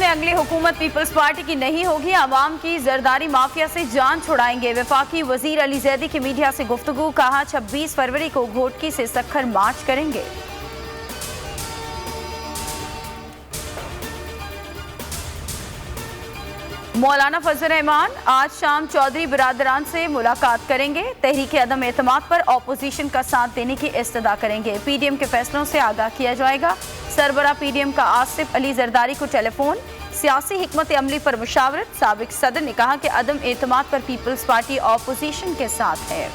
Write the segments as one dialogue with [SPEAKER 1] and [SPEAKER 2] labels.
[SPEAKER 1] में अगली हुकूमत पीपल्स पार्टी की नहीं होगी, आवाम की जरदारी माफिया से जान छुड़ाएंगे। वफाकी वजीर अली जैदी की मीडिया से गुफ्तगू, कहा 26 फरवरी को घोटकी से सक्खर मार्च करेंगे। मौलाना फजल रहमान आज शाम चौधरी बिरादरान से मुलाकात करेंगे। तहरीक अदम एतमाद पर ऑपोजिशन का साथ देने की इस्तदा करेंगे। पीडीएम के फैसलों से आगाह किया जाएगा। सरबरा पीडीएम का आसिफ अली जरदारी को टेलीफोन, सियासी हिकमत अमली पर मुशावरत। साबिक सदर ने कहा कि अदम एतमाद पर पीपल्स पार्टी ऑपोजिशन के साथ है।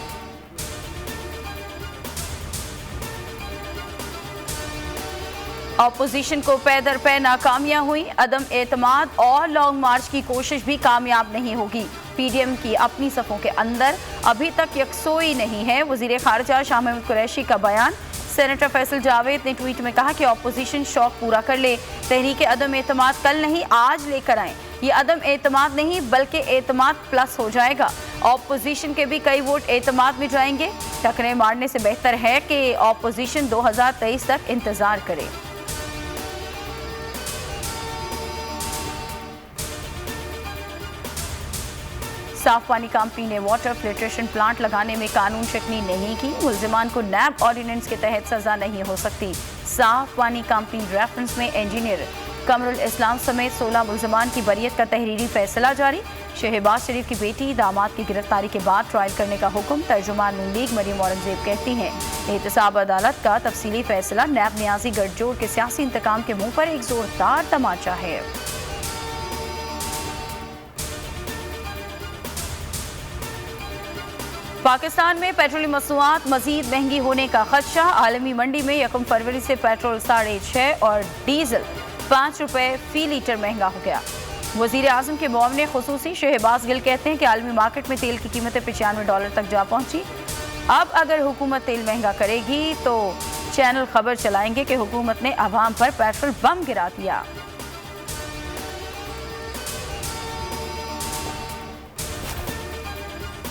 [SPEAKER 1] ऑपोजिशन को पै दर पै नाकामियां हुई। अदम एतमाद और लॉन्ग मार्च की कोशिश भी कामयाब नहीं होगी। पीडीएम की अपनी सफ़ों के अंदर अभी तक यकसोई नहीं है। वज़ीर ख़ारजा शाह महमूद कुरैशी का बयान। सेनेटर फैसल जावेद ने ट्वीट में कहा कि ऑपोजिशन शौक पूरा कर ले। तहरीक अदम एतमाद कल नहीं आज लेकर आए। ये अदम एतमाद नहीं बल्कि एतमाद प्लस हो जाएगा। ऑपोजिशन के भी कई वोट एतमाद में जाएंगे। टकरे मारने से बेहतर है कि ऑपोजिशन 2023 तक इंतजार करे। साफ पानी कंपनी ने वाटर फिल्ट्रेशन प्लांट लगाने में कानून शिकनी नहीं की। मुल्जिमान को नैब ऑर्डिनेंस के तहत सजा नहीं हो सकती। साफ पानी कंपनी रेफरेंस में इंजीनियर कमरुल इस्लाम समेत 16 मुल्जिमान की बरियत का तहरीरी फैसला जारी। शहबाज शरीफ की बेटी दामाद की गिरफ्तारी के बाद ट्रायल करने का हुक्म। तर्जुमान नून लीग मरियम औरंगजेब कहती हैं एहतसाब अदालत का तफसीली फैसला नैब न्याजी गठजोड़ के सियासी इंतकाम के मुंह पर एक जोरदार तमाचा है। पाकिस्तान में पेट्रोलियम मसनूआत मजीद महंगी होने का खदशा। आलमी मंडी में 1 फरवरी से पेट्रोल 6.5 और डीजल 5 रुपए फी लीटर महंगा हो गया। वजीर आजम के मुआवने खुसूसी शहबाज गिल कहते हैं कि आलमी मार्केट में तेल की कीमतें $95 तक जा पहुंची। अब अगर हुकूमत तेल महंगा करेगी तो चैनल खबर चलाएंगे कि हुकूमत ने अवाम पर पेट्रोल बम गिरा दिया।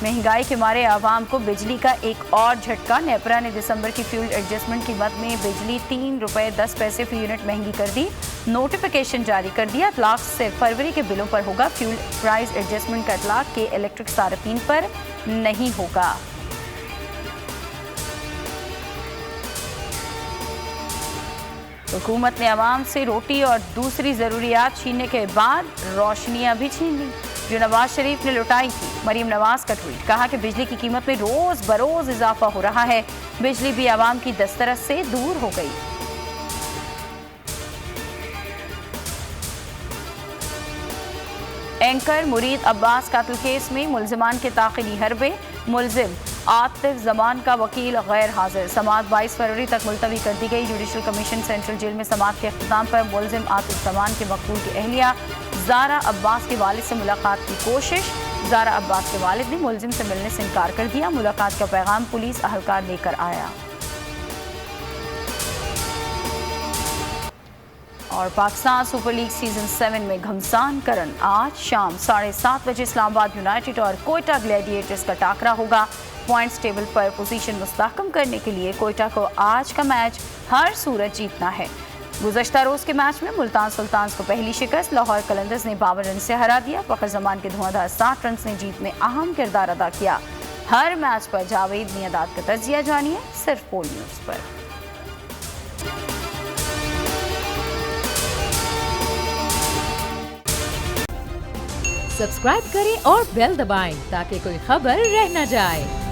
[SPEAKER 1] महंगाई के मारे आवाम को बिजली का एक और झटका। नेपरा ने दिसंबर की फ्यूल एडजस्टमेंट कीमत में बिजली 3 रुपए 10 पैसे फी यूनिट महंगी कर दी। नोटिफिकेशन जारी कर दिया। इतलाक से फरवरी के बिलों पर होगा। फ्यूल प्राइस एडजस्टमेंट का इतलाक के इलेक्ट्रिक सार्फिन पर नहीं होगा। हुकूमत ने अवाम से रोटी और दूसरी ज़रूरियात छीनने के बाद रोशनियां भी छीन ली जो नवाज शरीफ ने लुटाई थी। मरीम नवाज का ट्वीट, कहा कि बिजली की कीमत में रोज बरोज इजाफा हो रहा है। बिजली भी आवाम की दस्तरस से दूर हो गई। एंकर मुरीद अब्बास कातिल केस में मुल्जिमान के ताक़ीदी हरबे। मुल्जिम आतिफ जमान का वकील गैर हाजिर। समाअत 22 फरवरी तक मुलतवी कर दी गई। जुडिशल कमीशन सेंट्रल जेल में समाअत के अख्ताम पर मुल्जिम आतिफ जमान के मकतूल की अहलिया ज़ारा अब्बास के वालिद से मुलाकात की कोशिश। ज़ारा अब्बास के वालिद ने मुल्जिम से मिलने से इनकार कर दिया। मुलाकात का पैगाम पुलिस अहलकार लेकर आया। और पाकिस्तान सुपर लीग सीजन 7 में घमसान करन आज शाम 7:30 बजे इस्लामाबाद यूनाइटेड और कोयटा ग्लैडिएटर्स का टाकरा होगा। पॉइंट्स टेबल पर पोजीशन मुस्तहकम करने के लिए कोयटा को आज का मैच हर सूरत जीतना है। गुज़श्ता रोज के मैच में मुल्तान सुल्तान्स को पहली शिकस्त। लाहौर कलंदर्स ने 52 रन से हरा दिया। फखर जमान के धुआंधार 60 रन ने जीत में अहम किरदार अदा किया। हर मैच पर जावेद मियादाद का तजिया जानिए सिर्फ पोल न्यूज़ पर।
[SPEAKER 2] सब्सक्राइब करें और बेल दबाएं ताकि कोई खबर रह न जाए।